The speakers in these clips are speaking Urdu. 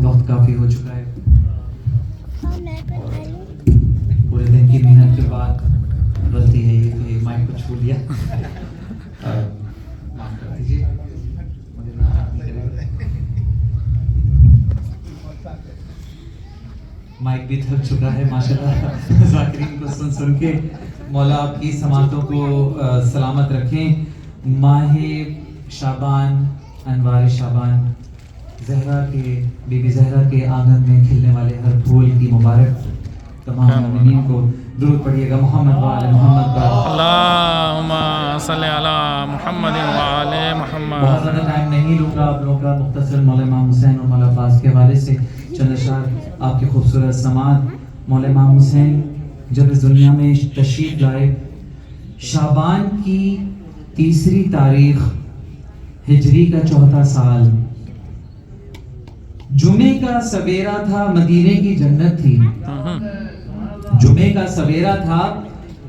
وقت کافی ہو چکا ہے. پورے دن کی محنت کے بعد غلطی ہے یہ کہ مائک کو چھو لیا. معاف کر دیجیے. مائک بھی تھک چکا ہے ماشاءاللہ. ذاکرین کو سن سن کے مولا آپ کی سماعتوں کو سلامت رکھیں. ماہ شعبان، انوار شعبان، زہرا کے بی بی زہرا کے آنگن میں کھلنے والے ہر پھول کی مبارک. تمام مومنین کو درود پڑھیے گا محمد وعلی محمد پر. اللہم صلی علی محمد وعلی محمد. بہت زیادہ ٹائم نہیں لوں گا آپ لوگوں کا. مختصر مولا امام حسین اور مولا عباس کے حوالے سے چند اشعار آپ کی خوبصورت سماعت. مولا امام حسین جب اس دنیا میں تشریف لائے، شعبان کی 3 تاریخ ہجری کا 4تھا سال، جمعے کا سویرا تھا، مدینے کی جنت تھی. جمعے کا سویرا تھا،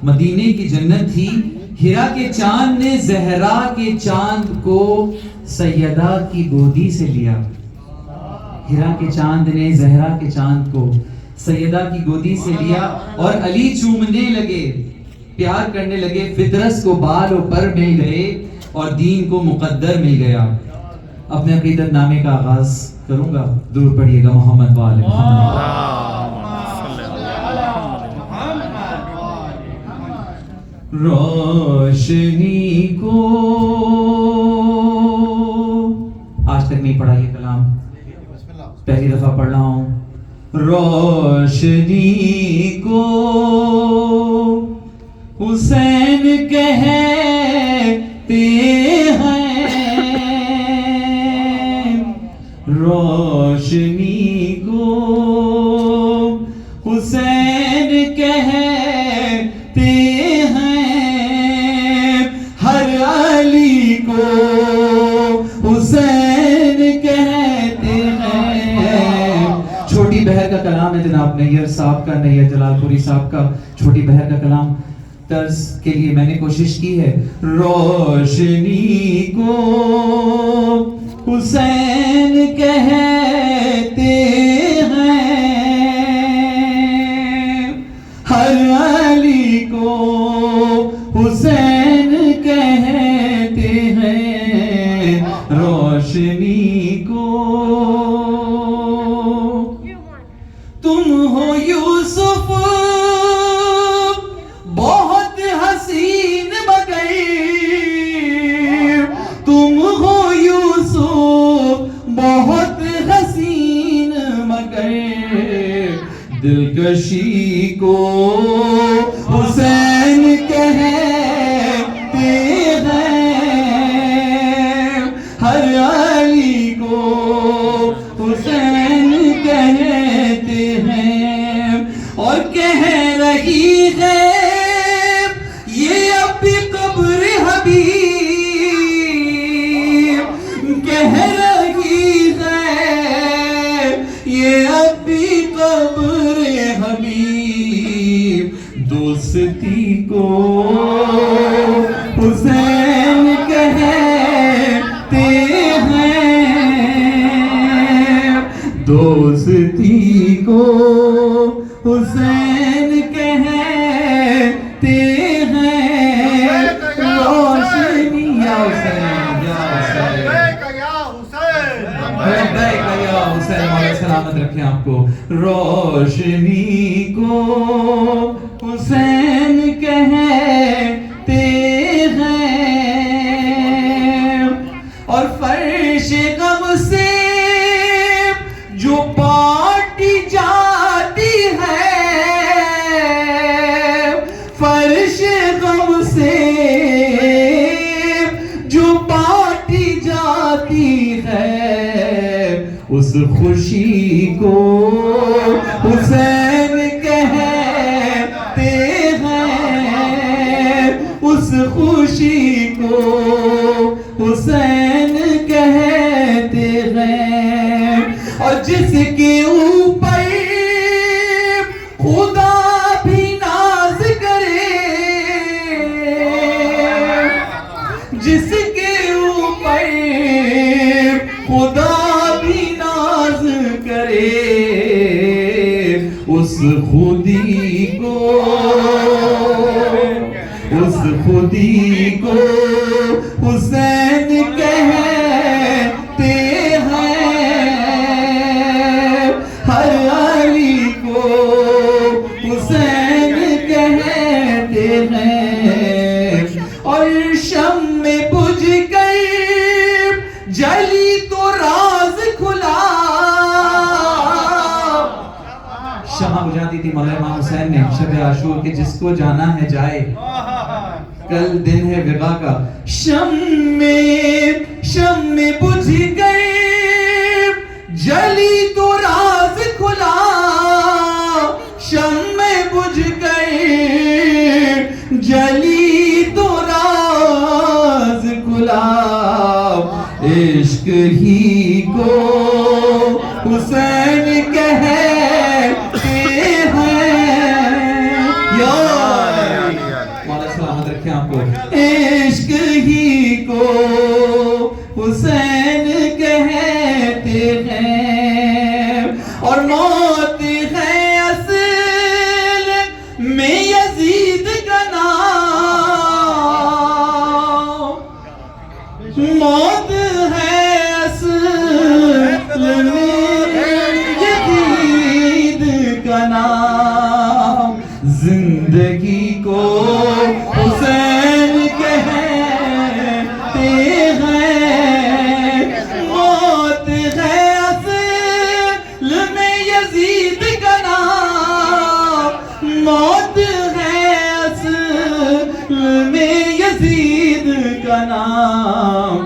مدینے کی جنت تھی. ہیرا کے چاند نے زہرا کے چاند کو سیدہ کی گودی سے لیا. ہیرا کے چاند نے زہرا کے چاند کو سیدہ کی گودی سے لیا اور علی چومنے لگے، پیار کرنے لگے. فطرت کو بال و پر مل گئے اور دین کو مقدر مل گیا. اپنے عقیدت نامے کا آغاز کروں گا. درود پڑھیے گا محمد وعلی محمد. روشنی کو آج تک نہیں پڑھا یہ کلام، پہلی دفعہ پڑھ رہا ہوں. روشنی کو حسین کہتے ہیں، روشنی کو حسین کہتے ہیں، ہر علی کو حسین کہتے ہیں. چھوٹی بہر کا کلام ہے جناب نیّر صاحب کا، نیّر جلال پوری صاحب کا. چھوٹی بہر کا کلام طرز کے لیے میں نے کوشش کی ہے. روشنی کو حسین کہتے ہیں، ہر علی کو حسین کہتے ہیں. روشنی کو تم ہو یوسف بہت حسین مگر، تم ہو یوسف بہت حسین مگر، دلکشی کو حسین کہتے ہیں، ہر علی کو حسین کہتے ہیں. اور کہہ رہی ہے یہ اب بھی قبر حبیب، کہہ رہی ہے یہ اب بھی قبر حبیب. دوستی کو حسین کہتے ہیں، دوستی کو حسین کہتے ہیں. روشنی یا حسین یا حسین یا حسین، مولا سلامت رکھیں آپ کو. روشنی کو حسین کہتے ہیں اور فرش غم سے جو پاٹی جاتی ہے، فرش غم سے جو پاٹی جاتی ہے، اس خوشی کو حسین کہتے ہیں، اس خوشی کو حسین کہتے ہیں. اور جس کے اوپر خدا بھی ناز کرے، جس کے اوپر خدا بھی ناز کرے، خودی کو حسین کہتے ہیں، ہر علی کو حسین کہتے ہیں، اور شمع بجھ کر جلی تو راز کھلا. شمع بجھاتی تھی مولا امام حسین نے شب عاشور کہ جس کو جانا ہے جائے، کل دن ہے وبا کا. شمع بجھ گئے جلی تو راز کھلا، شمع بجھ گئے جلی تو راز کھلا. عشق ہی کو حسین کہتے ہیں، یا مولا سلامت رکھیں آپ کو. عشق ہی کو حسین کہتے ہیں، اور موت ہے اصل میں یزید کا نام، موت ہے اصل میں یزید کا نام. زندگی کو حسین کہتے ہیں، موت ہے اصل میں یزید کا نام، موت ہے اصل میں یزید کا نام.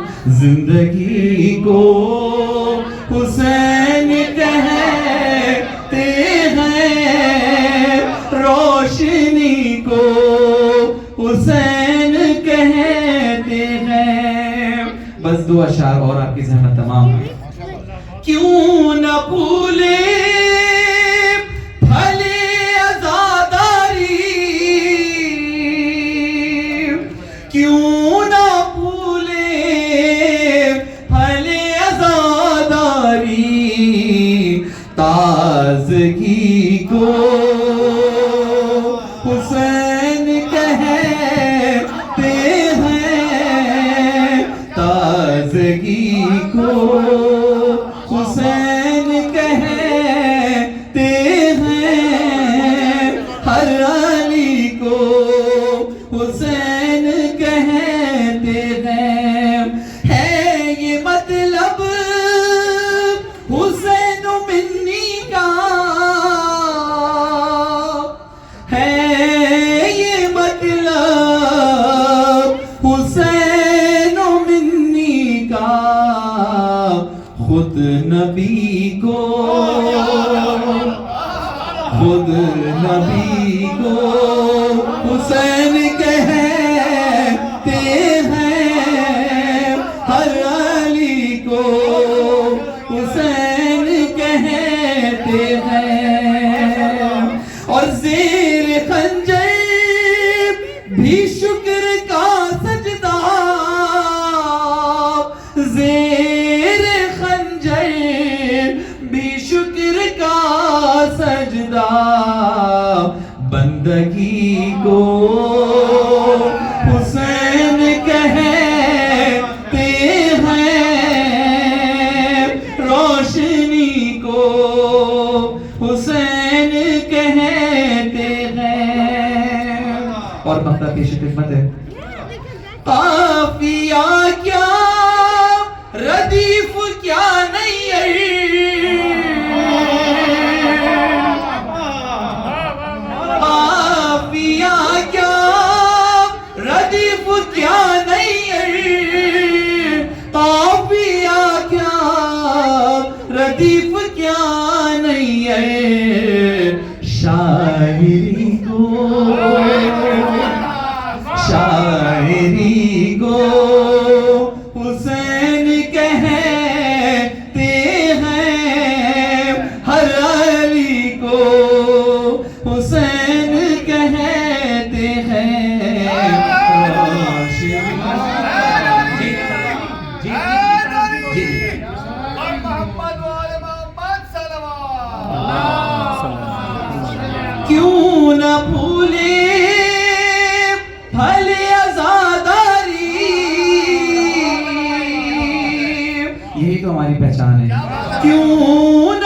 زندگی کو حسین کہتے ہیں، روشنی کو حسین کہتے ہیں. بس دو اشعار اور آپ کی زحمت تمام. کیوں نہ بھولے بھلے عزاداری، کیوں نہ بھولے بھلے عزاداری. تازگی کو حسین کہتے ہیں، تازگی کو حسین کہتے ہیں، ہر علی کو حسین کہتے ہیں. ہے یہ مطلب حسین منی کا، ہے یہ مطلب حسین منی کا. خود نبی کو حسین کہتے ہیں، ہر علی کو حسین کہتے ہیں. اور زیر خنجر بھی شکر کا سجدہ، زیر خنجر بھی شکر کا سجدہ. بندگی کو حسین کہتے ہیں، روشنی کو حسین کہتے ہیں. اور مقطع پیش خدمت ہے. قافیہ کیا ردیف کیا نہیں، قافیہ کیا ردیف کیا نہیں، قافیہ کیا ردیف کیا نہیں. شاعری کو حسین کہتے ہیں، ہر علی کو حسین کہتے ہیں. محمد و آل محمد صلوات. نہ بھولے پھل عزاداری، یہی تو ہماری پہچان ہے. کیوں